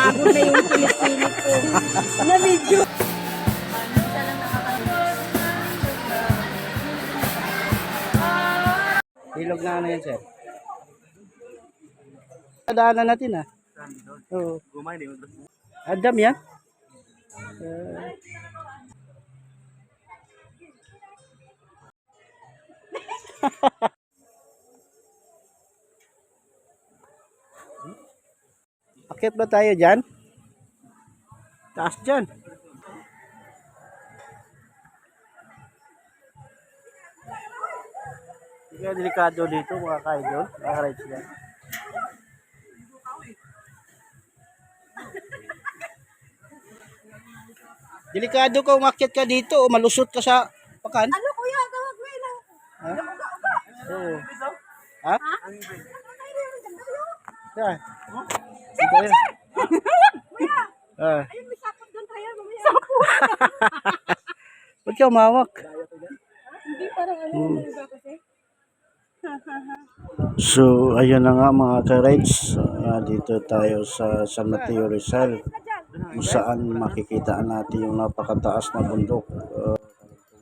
napapagod na yung kilit-kilit ko. Na medyo. Ilog na ano yan, sir? Daanan natin ah. Oo. Adam yan? Akit ba tayo dyan? Taas dyan. Kaya delikado dito mga ka-idol. Mga-rides dyan. Delikado ka, umakyat ka dito o malusot ka sa pakan. Ano kuya, tawag mo lang. Ha? Oo. Ha? Saan? Dito yan. Kuya, Ah. ayun may sapot doon tayo. Sapot? Ba't ka umawak? Hindi, parang ano yung iba kasi. So, ayun na nga mga ka-rides. Dito tayo sa San Mateo Rizal. Kung saan makikita natin yung napakataas na bundok.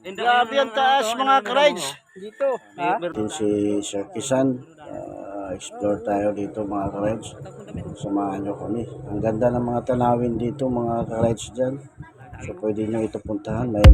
Grabe ang taas mga ka-rides. Dito. Dito si Sir Kisan. Explore tayo dito mga ka-rides. Samahan nyo kami. Ang ganda ng mga tanawin dito mga ka-rides dyan. So pwede nyo ito puntahan. May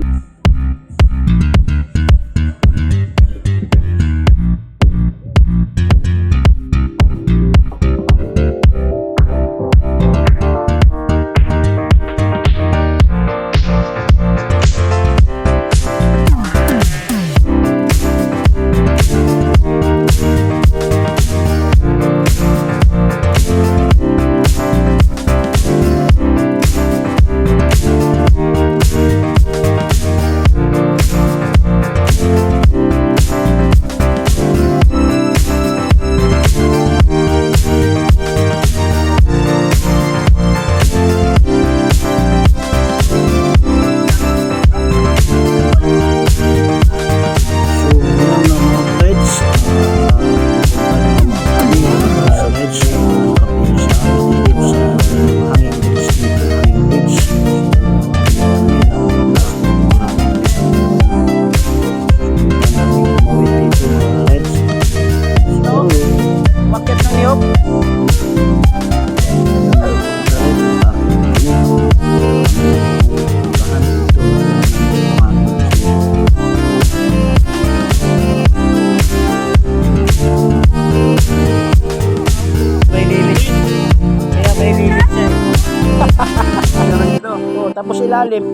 tapos ilalim.